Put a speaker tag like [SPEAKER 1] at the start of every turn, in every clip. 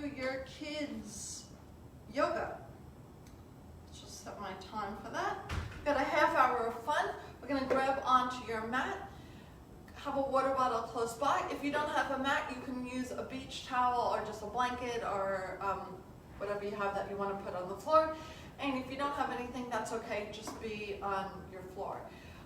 [SPEAKER 1] your kids' yoga. Just set my time for that. Got a half hour of fun. We're going to grab onto your mat. Have a water bottle close by. If you don't have a mat, you can use a beach towel or just a blanket or whatever you have that you want to put on the floor. And if you don't have anything, that's okay. Just be on your floor.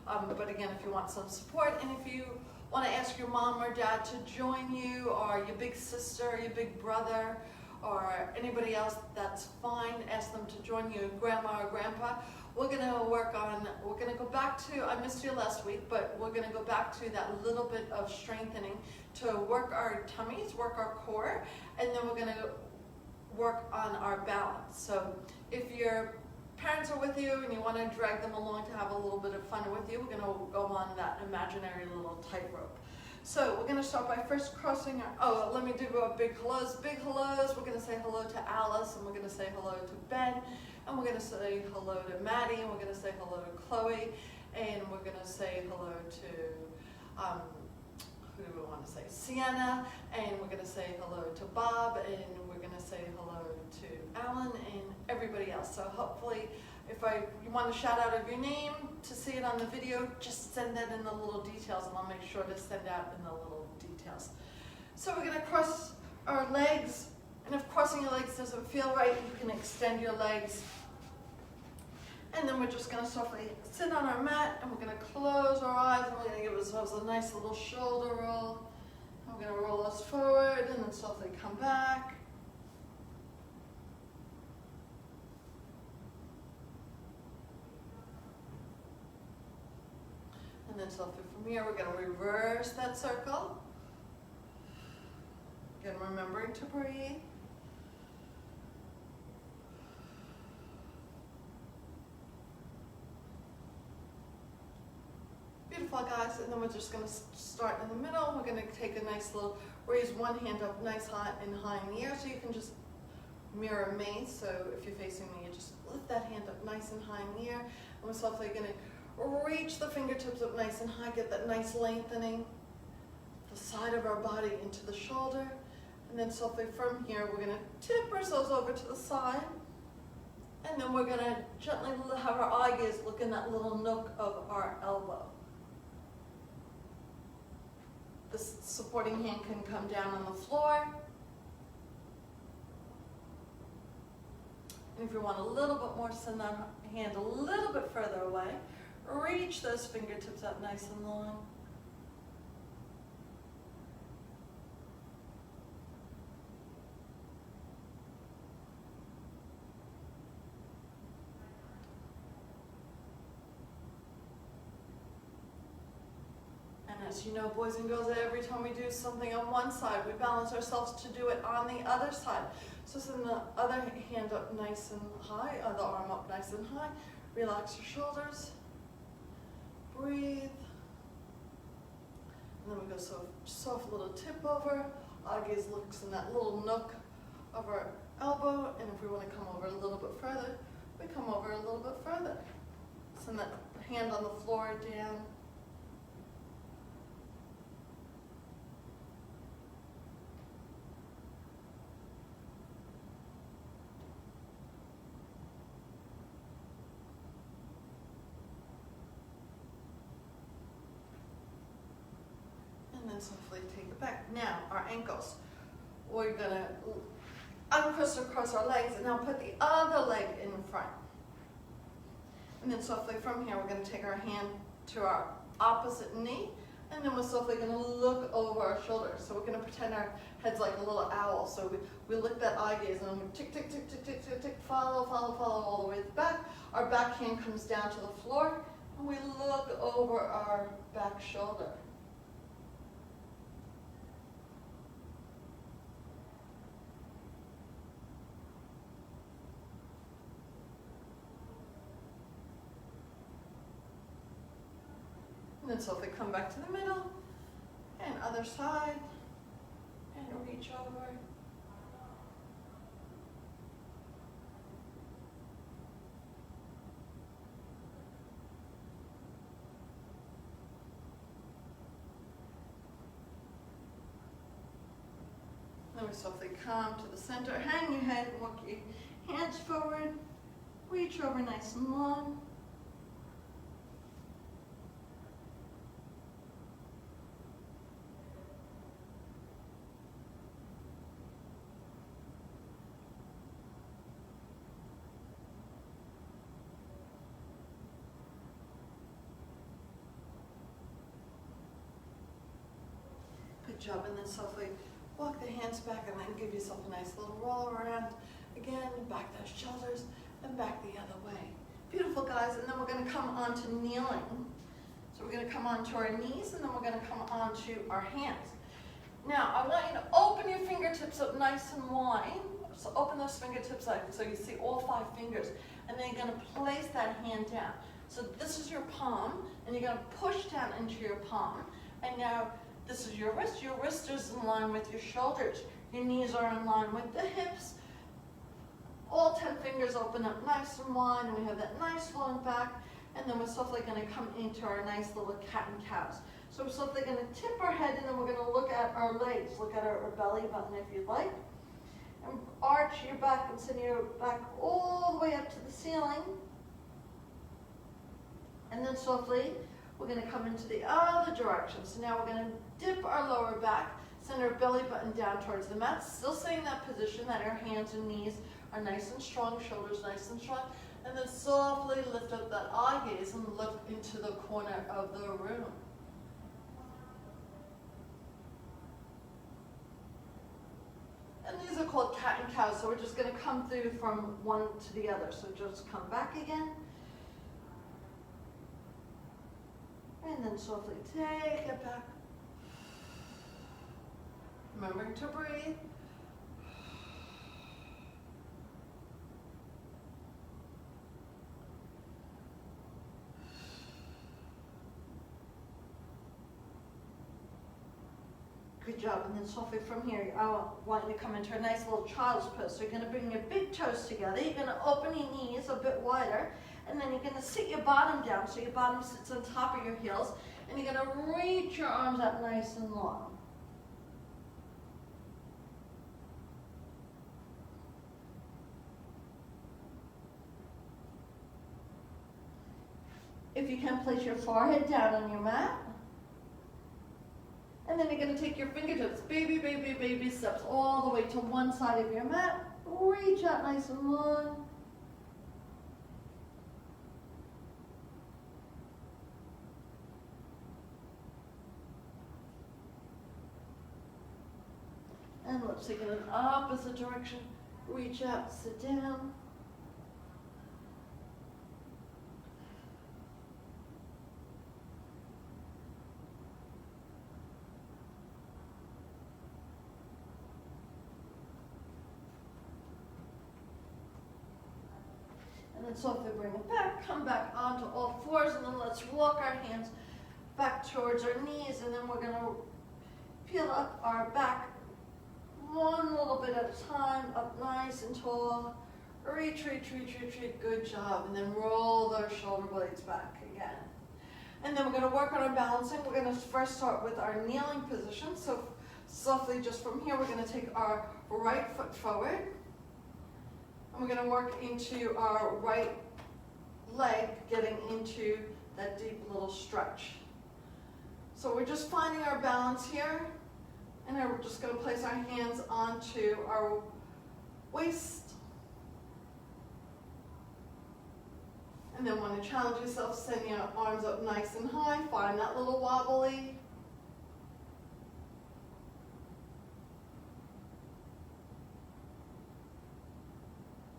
[SPEAKER 1] But again, if you want some support, and if you want to ask your mom or dad to join you, or your big sister, your big brother, or anybody else, that's fine. Ask them to join you, grandma or grandpa. We're going to go back to, I missed you last week, but we're going to go back to that little bit of strengthening to work our tummies, work our core, and then we're going to work on our balance. So if your parents are with you and you want to drag them along to have a little bit of fun with you, we're going to go on that imaginary little tightrope. So we're going to start by first crossing our, let me do our big hellos. Big hellos, we're going to say hello to Alice, and we're going to say hello to Ben, and we're going to say hello to Maddie, and we're going to say hello to Chloe, and we're going to say hello to, who do we want to say? Sienna, and we're going to say hello to Bob, and we're going to say hello to Alan, and everybody else. So hopefully, if you want to shout out of your name to see it on the video, just send that in the little details, and I'll make sure to send out in the little details. So we're going to cross our legs, and if crossing your legs doesn't feel right, you can extend your legs. And then we're just going to softly sit on our mat, and we're going to close our eyes, and we're going to give ourselves a nice little shoulder roll. And we're going to roll us forward, and then softly come back. And then softly from here, we're going to reverse that circle. Again, remembering to breathe. Beautiful, guys. And then we're just going to start in the middle. We're going to take a nice little, raise one hand up nice high and high in the air, so you can just mirror me. So if you're facing me, you just lift that hand up nice and high in the air. And we're softly going to reach the fingertips up nice and high, get that nice lengthening, the side of our body into the shoulder. And then softly from here, we're going to tip ourselves over to the side. And then we're going to gently have our eye gaze look in that little nook of our elbow. The supporting hand can come down on the floor. And if you want a little bit more, send that hand a little bit further away. Reach those fingertips up nice and long. And as you know, boys and girls, every time we do something on one side, we balance ourselves to do it on the other side. So send the other hand up nice and high, other arm up nice and high. Relax your shoulders. Breathe. And then we go soft little tip over. Eye gaze looks in that little nook of our elbow. And if we want to come over a little bit further, we come over a little bit further. Send that hand on the floor down. And then softly take it back. Now, our ankles. We're going to uncross across our legs, and now put the other leg in front. And then softly from here, we're going to take our hand to our opposite knee, and then we're softly going to look over our shoulders. So we're going to pretend our head's like a little owl. So we lick that eye gaze, and we tick, tick, tick, tick, tick, tick, tick, follow, follow, follow all the way back. Our back hand comes down to the floor, and we look over our back shoulder. And then softly come back to the middle, and other side, and reach over. Then we softly come to the center, hang your head, walk your hands forward, reach over nice and long. Good job, and then softly walk the hands back and then give yourself a nice little roll around. Again, back those shoulders and back the other way. Beautiful, guys, and then we're going to come on to kneeling. So we're going to come onto our knees and then we're going to come onto our hands. Now, I want you to open your fingertips up nice and wide. So open those fingertips up so you see all 5 fingers. And then you're going to place that hand down. So this is your palm, and you're going to push down into your palm. And now, this is your wrist. Your wrist is in line with your shoulders. Your knees are in line with the hips. All 10 fingers open up nice and wide, and we have that nice long back. And then we're softly going to come into our nice little cat and cows. So we're softly going to tip our head, and then we're going to look at our legs. Look at our belly button if you'd like. And arch your back and send your back all the way up to the ceiling. And then softly, we're going to come into the other direction. So now we're going to dip our lower back, send our belly button down towards the mat. Still staying in that position that our hands and knees are nice and strong, shoulders nice and strong. And then softly lift up that eye gaze and look into the corner of the room. And these are called cat and cows, so we're just going to come through from one to the other. So just come back again. And then softly take it back. Remembering to breathe. Good job. And then softly from here, I want you to come into a nice little child's pose. So you're going to bring your big toes together. You're going to open your knees a bit wider. And then you're going to sit your bottom down. So your bottom sits on top of your heels. And you're going to reach your arms up nice and long. If you can, place your forehead down on your mat. And then you're going to take your fingertips, baby steps, all the way to one side of your mat. Reach out nice and long. And let's take it in the opposite direction. Reach out, sit down. And then softly bring it back, come back onto all fours, and then let's walk our hands back towards our knees, and then we're going to peel up our back one little bit at a time, up nice and tall. Reach, good job. And then roll those shoulder blades back again. And then we're going to work on our balancing. We're going to first start with our kneeling position. So softly just from here, we're going to take our right foot forward. And we're going to work into our right leg, getting into that deep little stretch. So we're just finding our balance here. And then we're just going to place our hands onto our waist. And then when you challenge yourself, send your arms up nice and high. Find that little wobbly.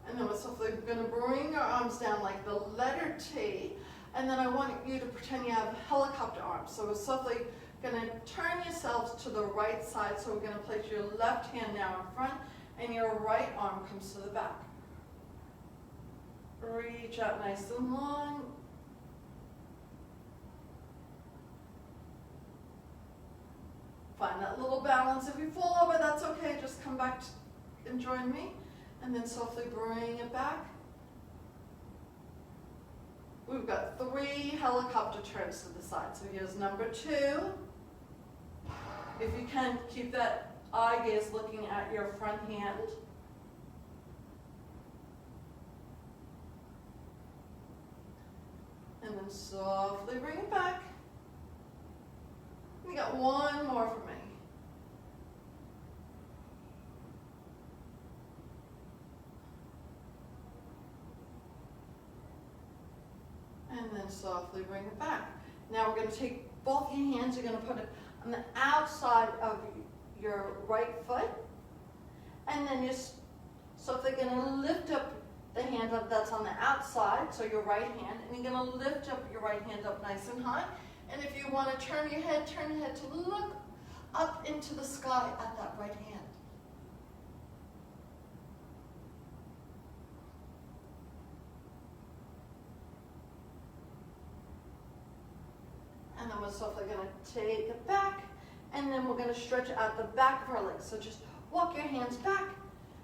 [SPEAKER 1] And then we're softly going to bring your arms down like the letter T. And then I want you to pretend you have helicopter arms. So we're softly going to turn yourselves to the right side. So we're going to place your left hand now in front and your right arm comes to the back. Reach out nice and long. Find that little balance. If you fall over, that's okay. Just come back and join me. And then softly bring it back. We've got 3 helicopter turns to the side. So here's number 2. If you can, keep that eye gaze looking at your front hand. And then softly bring it back. We got one more for me. And then softly bring it back. Now we're going to take both your hands, you're going to put it on the outside of your right foot. And then you're softly going to lift up the hand up that's on the outside, so your right hand, and you're going to lift up your right hand up nice and high. And if you want to turn your head to look up into the sky at that right hand. And then we're softly going to take it back, and then we're going to stretch out the back of our legs. So just walk your hands back,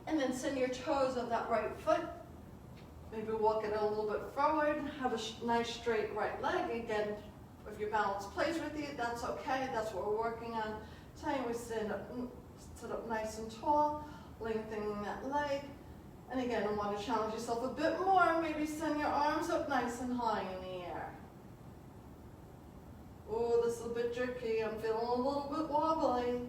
[SPEAKER 1] and then send your toes of that right foot. Maybe walk it a little bit forward, have a nice straight right leg. Again, if your balance plays with you, that's okay. That's what we're working on. Today we sit up nice and tall, lengthening that leg. And again, you want to challenge yourself a bit more. Maybe send your arms up nice and high in the air. Oh, this is a bit jerky. I'm feeling a little bit wobbly.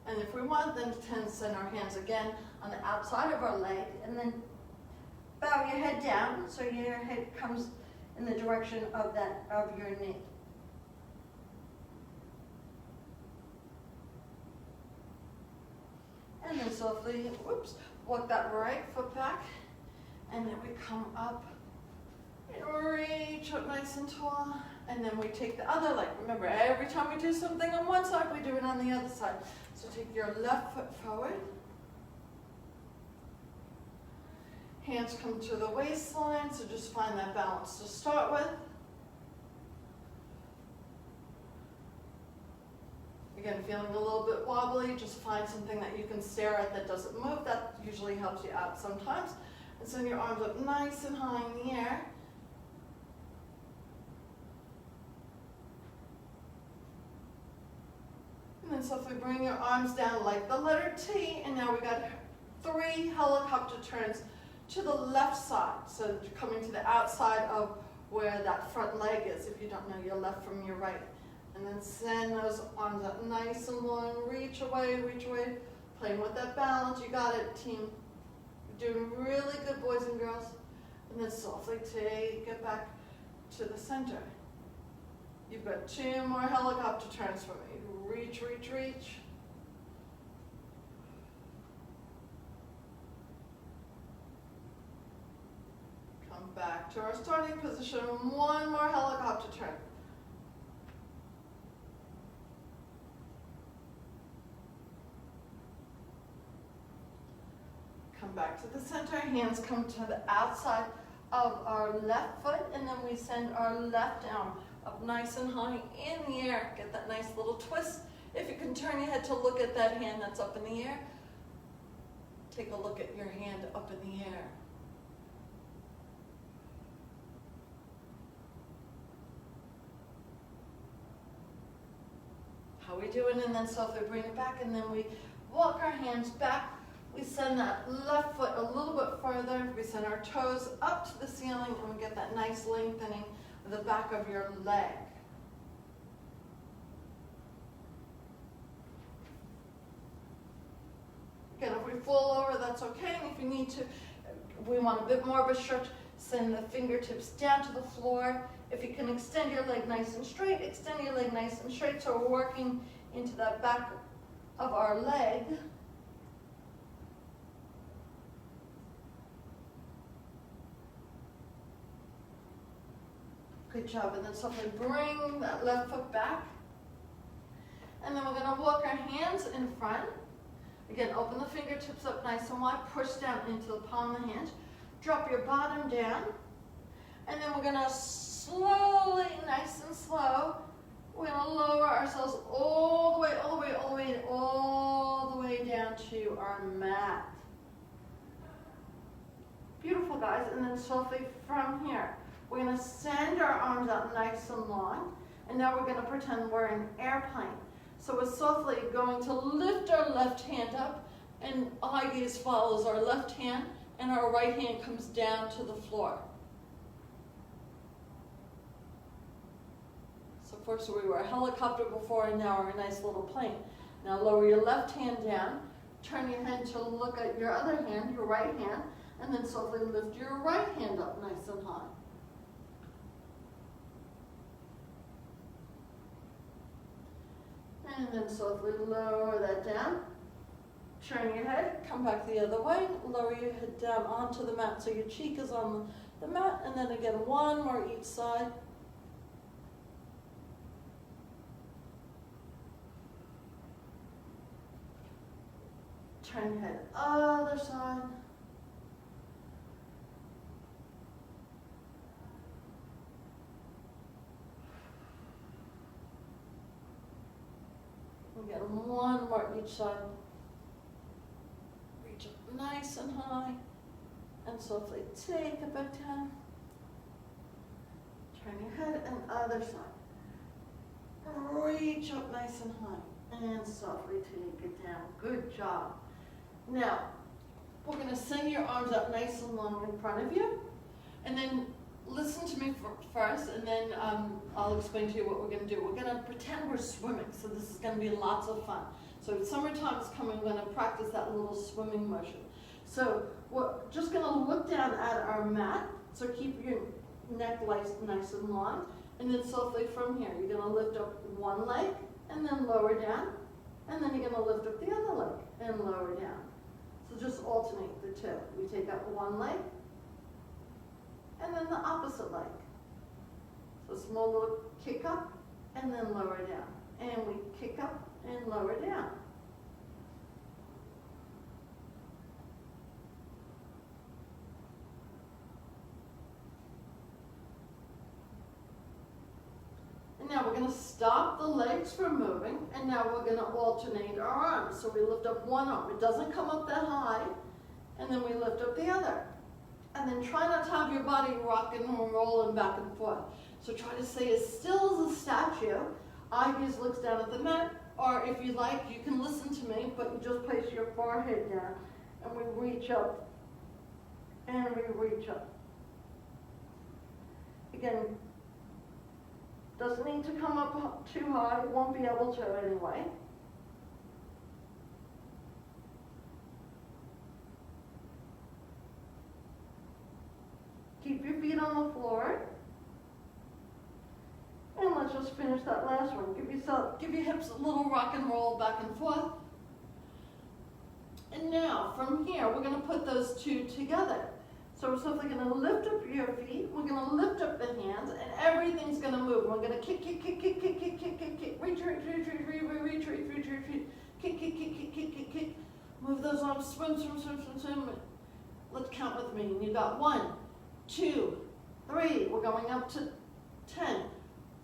[SPEAKER 1] And if we want, then to send our hands again on the outside of our leg, and then bow your head down so your head comes in the direction of your knee. And then softly, walk that right foot back, and then we come up and reach up nice and tall, and then we take the other leg. Remember, every time we do something on one side, we do it on the other side. So take your left foot forward. Hands come to the waistline, so just find that balance to start with. Again, feeling a little bit wobbly, just find something that you can stare at that doesn't move. That usually helps you out sometimes. And send your arms up nice and high in the air. And then softly bring your arms down like the letter T, and now we got 3 helicopter turns to the left side. So coming to the outside of where that front leg is, if you don't know your left from your right. And then send those arms up nice and long, reach away, playing with that balance. You got it, team. You're doing really good, boys and girls. And then softly take it back to the center. You've got 2 more helicopter turns for me. Reach. Come back to our starting position. 1 more helicopter turn. Come back to the center. Hands come to the outside of our left foot, and then we send our left arm up nice and high in the air. Get that nice little twist. If you can turn your head to look at that hand that's up in the air, take a look at your hand up in the air. How we doing? And then softly bring it back, and then we walk our hands back. We send that left foot a little bit further. We send our toes up to the ceiling, and we get that nice lengthening of the back of your leg. Again, if we fall over, that's okay. And if you need to, we want a bit more of a stretch, send the fingertips down to the floor. If you can extend your leg nice and straight, extend your leg nice and straight. So we're working into that back of our leg. Good job. And then softly bring that left foot back. And then we're going to walk our hands in front. Again, open the fingertips up nice and wide. Push down into the palm of the hand. Drop your bottom down. And then we're going to slowly, nice and slow, we're going to lower ourselves all the way down to our mat. Beautiful, guys. And then softly from here, we're going to send our arms out nice and long. And now we're going to pretend we're an airplane. So we're softly going to lift our left hand up, and eye gaze follows our left hand, and our right hand comes down to the floor. So first we were a helicopter before, and now we're a nice little plane. Now lower your left hand down, turn your head to look at your other hand, your right hand, and then softly lift your right hand up nice and high. And then softly lower that down. Turn your head, come back the other way, lower your head down onto the mat so your cheek is on the mat, and then again one more each side. Turn your head other side. Again, one more each side. Reach up nice and high, and softly take it back down. Turn your head and other side. Reach up nice and high, and softly take it down. Good job. Now, we're going to send your arms up nice and long in front of you, and then listen to me first, and then I'll explain to you what we're going to do. We're going to pretend we're swimming, so this is going to be lots of fun. So summertime is coming, we're going to practice that little swimming motion. So we're just going to look down at our mat, so keep your neck nice and long, and then softly from here, you're going to lift up one leg, and then lower down, and then you're going to lift up the other leg, and lower down. So just alternate the two. We take up one leg, and then the opposite leg. So small little kick up, and then lower down. And we kick up and lower down. And now we're going to stop the legs from moving, and now we're going to alternate our arms. So we lift up one arm. It doesn't come up that high, and then we lift up the other. And then try not to have your body rocking and rolling back and forth. So try to stay as still as a statue. Eye gaze looks down at the mat, or if you like, you can listen to me, but you just place your forehead down, and we reach up, and we reach up. Again, doesn't need to come up too high, won't be able to anyway. Keep your feet on the floor. And let's just finish that last one. Give your hips a little rock and roll back and forth. And now, from here, we're going to put those two together. So we're simply going to lift up your feet. We're going to lift up the hands, and everything's going to move. We're going to kick, kick, kick, kick, kick, kick, kick, kick, kick, reach, reach, reach, reach, reach, reach, reach, reach, reach, reach, kick, kick, kick, kick, kick, kick, kick. Move those arms, swim, swim, swim, swim, swim. Let's count with me. You got 1, 2, 3. We're going up to 10,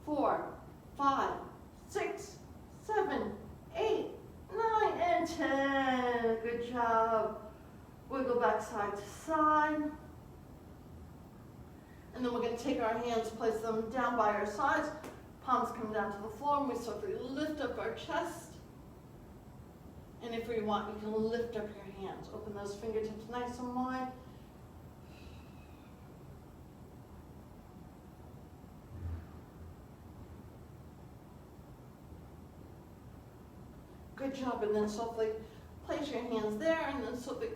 [SPEAKER 1] 4, 5, 6, 7, 8, 9, and 10. Good job. Wiggle back side to side. And then we're going to take our hands, place them down by our sides. Palms come down to the floor, and we softly lift up our chest. And if you want, you can lift up your hands. Open those fingertips nice and wide. Good job. And then softly place your hands there, and then softly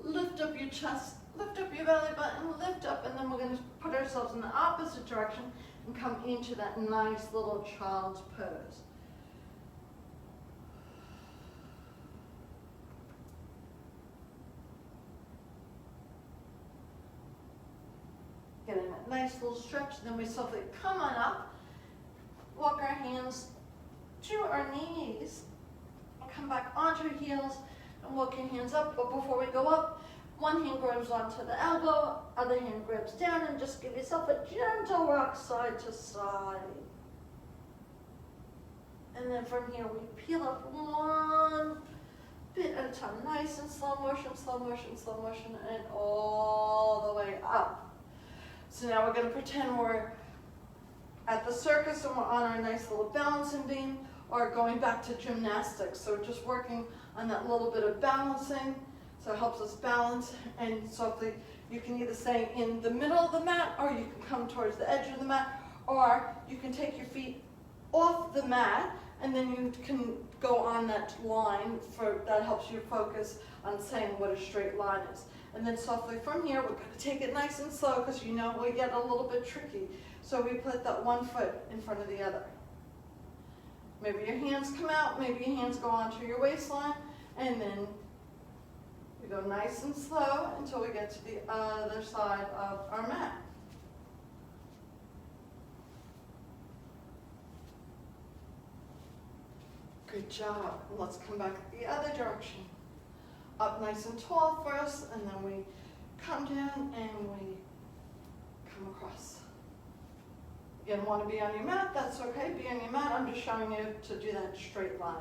[SPEAKER 1] lift up your chest, lift up your belly button, lift up, and then we're going to put ourselves in the opposite direction and come into that nice little child's pose. Getting a nice little stretch, then we softly come on up, walk our hands to our knees, come back onto our heels, and walk your hands up. But before we go up, one hand grabs onto the elbow, other hand grabs down, and just give yourself a gentle rock side to side. And then from here, we peel up one bit at a time, nice and slow motion, slow motion, slow motion, and all the way up. So now we're going to pretend we're at the circus and we're on our nice little balancing beam, or going back to gymnastics. So just working on that little bit of balancing, so it helps us balance. And so you can either stay in the middle of the mat, or you can come towards the edge of the mat, or you can take your feet off the mat, and then you can go on that line, that helps you focus on saying what a straight line is. And then softly from here, we're going to take it nice and slow, because you know we get a little bit tricky. So we put that one foot in front of the other. Maybe your hands come out, maybe your hands go onto your waistline, and then we go nice and slow until we get to the other side of our mat. Good job. Let's come back the other direction. Up nice and tall first, and then we come down and we come across. Again, want to be on your mat, that's okay, be on your mat. I'm just showing you to do that straight line.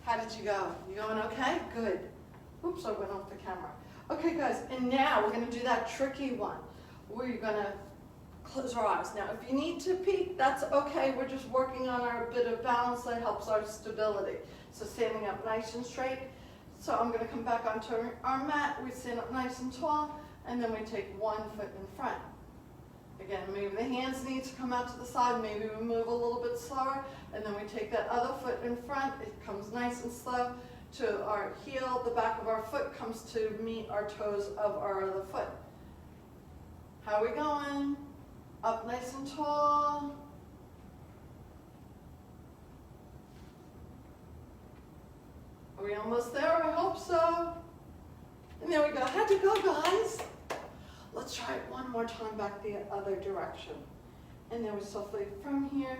[SPEAKER 1] How did you go? You going okay? Good. Oops, I went off the camera. Okay guys, and now we're going to do that tricky one, where you're going to close our eyes. Now, if you need to peek, that's okay. We're just working on our bit of balance that helps our stability. So standing up nice and straight. So I'm going to come back onto our mat. We stand up nice and tall, and then we take one foot in front. Again, maybe the hands need to come out to the side. Maybe we move a little bit slower, and then we take that other foot in front. It comes nice and slow to our heel. The back of our foot comes to meet our toes of our other foot. How are we going? Up nice and tall. Are we almost there? I hope so. And there we go. How'd you go, guys? Let's try it one more time back the other direction. And then we softly from here.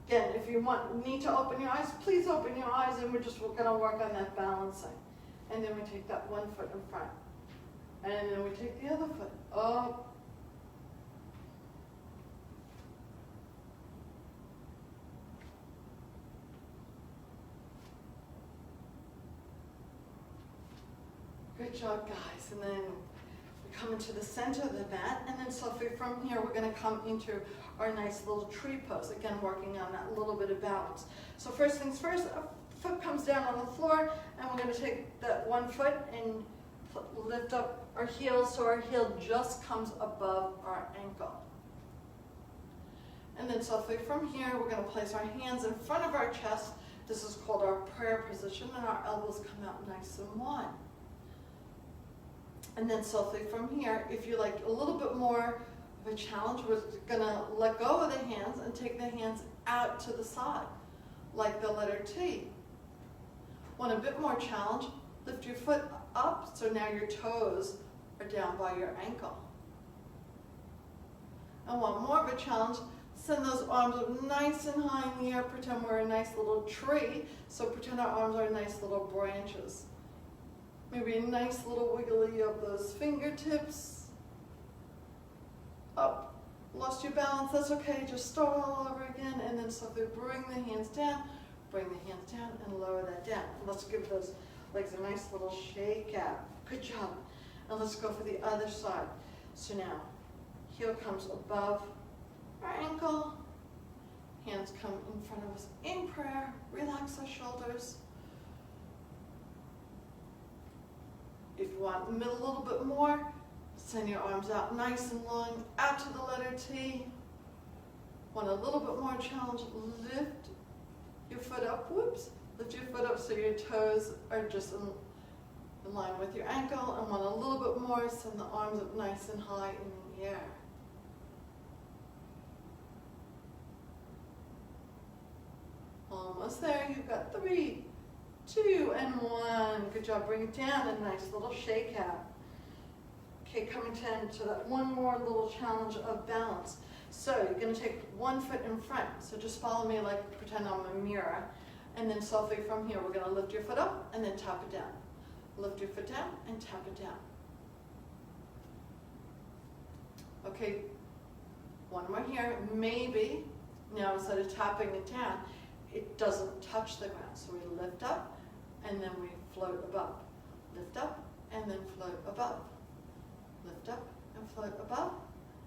[SPEAKER 1] Again, if you need to open your eyes, please open your eyes, and we're going to work on that balancing. And then we take that one foot in front. And then we take the other foot up. Good job, guys. And then we come into the center of the mat, and then softly from here, we're going to come into our nice little tree pose. Again, working on that little bit of balance. So first things first, our foot comes down on the floor, and we're going to take that one foot and lift up our heel so our heel just comes above our ankle. And then softly from here, we're going to place our hands in front of our chest. This is called our prayer position, and our elbows come out nice and wide. And then softly from here, if you like a little bit more of a challenge, we're going to let go of the hands and take the hands out to the side, like the letter T. Want a bit more challenge? Lift your foot up, so now your toes are down by your ankle. And want more of a challenge? Send those arms up nice and high in the air. Pretend we're a nice little tree, so pretend our arms are nice little branches. Maybe a nice little wiggly of those fingertips. Up. Lost your balance, that's okay. Just start all over again, and then softly bring the hands down, and lower that down. And let's give those legs a nice little shake out. Good job. And let's go for the other side. So now, heel comes above our ankle. Hands come in front of us in prayer. Relax our shoulders. If you want a little bit more, send your arms out nice and long, out to the letter T. Want a little bit more challenge, lift your foot up, lift your foot up so your toes are just in line with your ankle. And want a little bit more, send the arms up nice and high in the air. Almost there, you've got 3, 2, and 1. Good job. Bring it down, a nice little shake out. Okay, coming down to that one more little challenge of balance. So you're going to take one foot in front. So just follow me like pretend I'm a mirror. And then softly from here, we're going to lift your foot up and then tap it down. Lift your foot down and tap it down. Okay, one more here. Maybe, now instead of tapping it down, it doesn't touch the ground. So we lift up, and then we float above. Lift up, and then float above. Lift up and float above.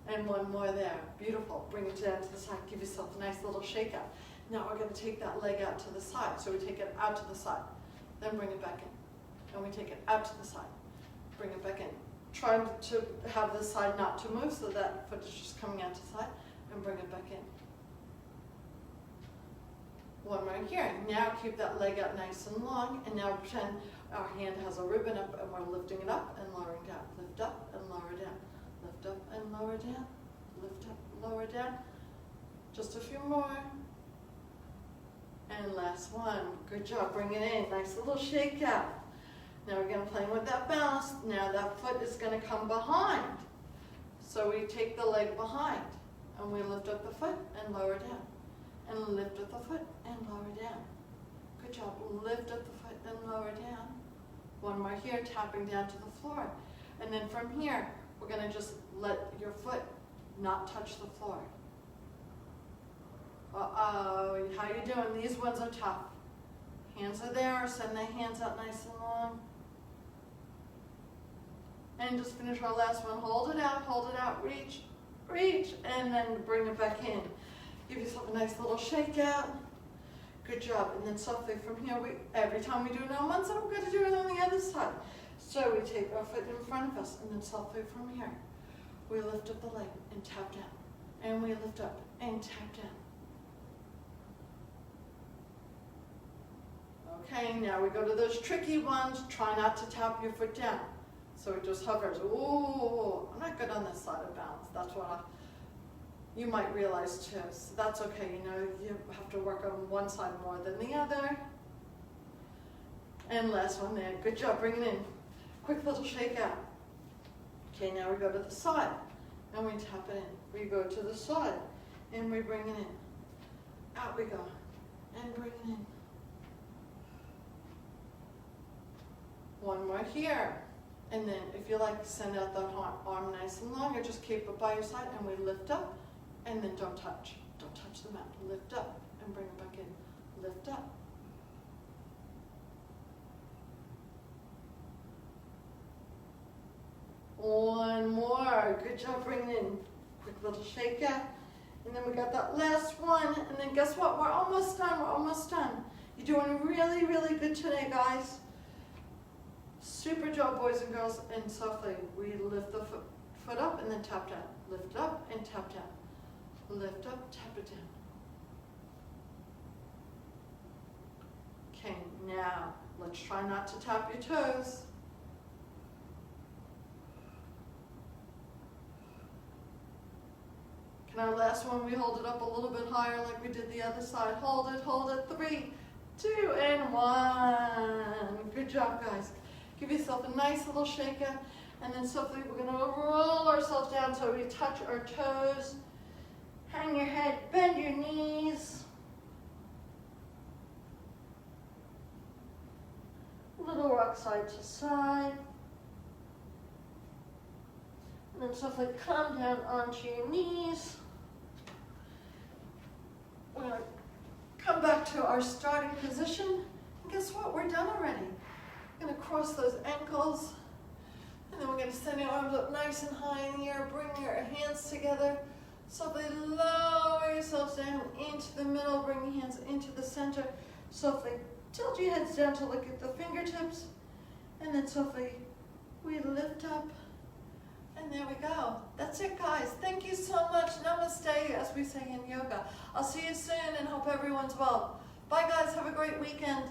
[SPEAKER 1] And one more there. Beautiful. Bring it down to the side. Give yourself a nice little shake out. Now we're going to take that leg out to the side. So we take it out to the side. Then bring it back in. And we take it out to the side. Bring it back in. Try to have this side not to move so that foot is just coming out to the side. And bring it back in. One right here. Now keep that leg out nice and long. And now pretend our hand has a ribbon up and we're lifting it up and lowering down. Lift up and lower down. Lift up and lower down. Lift up, lower down. Just a few more. And last one. Good job. Bring it in. Nice little shake out. Now we're going to play with that balance. Now that foot is going to come behind. So we take the leg behind and we lift up the foot and lower down. And lift up the foot and lower down. Good job. Lift up the foot and lower down. One more here, tapping down to the floor. And then from here, we're going to just let your foot not touch the floor. Uh-oh, how you doing? These ones are tough. Hands are there, send the hands out nice and long. And just finish our last one. Hold it out, reach, reach, and then bring it back in. Give yourself a nice little shake out. Good job. And then softly from here, every time we do it on one side, we're going to do it on the other side. So we take our foot in front of us, and then softly from here, we lift up the leg and tap down. And we lift up and tap down. Okay, now we go to those tricky ones. Try not to tap your foot down. So it just hovers. Ooh, I'm not good on this side of balance. That's what you might realize too. So that's okay. You know, you have to work on one side more than the other. And last one there. Good job. Bring it in. Quick little shake out. Okay, now we go to the side. And we tap it in. We go to the side. And we bring it in. Out we go. And bring it in. One more here. And then if you like, send out the arm nice and long, or just keep it by your side, and we lift up, and then don't touch. Don't touch the mat. Lift up, and bring it back in. Lift up. One more. Good job bringing in. Quick little shake out. And then we got that last one, and then guess what? We're almost done. We're almost done. You're doing really, really good today, guys. Super job, boys and girls. And softly, we lift the foot up and then tap down. Lift up and tap down. Lift up, tap it down. Okay, now let's try not to tap your toes. Can our last one, we hold it up a little bit higher like we did the other side. Hold it, 3, 2, and 1. Good job, guys. Give yourself a nice little shake out, and then softly we're going to roll ourselves down so we touch our toes. Hang your head, bend your knees. Little rock side to side. And then softly come down onto your knees. We're going to come back to our starting position. And guess what? We're done already. We're going to cross those ankles, and then we're going to send your arms up nice and high in the air. Bring your hands together. Softly lower yourselves down into the middle. Bring your hands into the center. Softly tilt your heads down to look at the fingertips, and then softly we lift up, and there we go. That's it, guys. Thank you so much. Namaste, as we say in yoga. I'll see you soon and hope everyone's well. Bye, guys. Have a great weekend.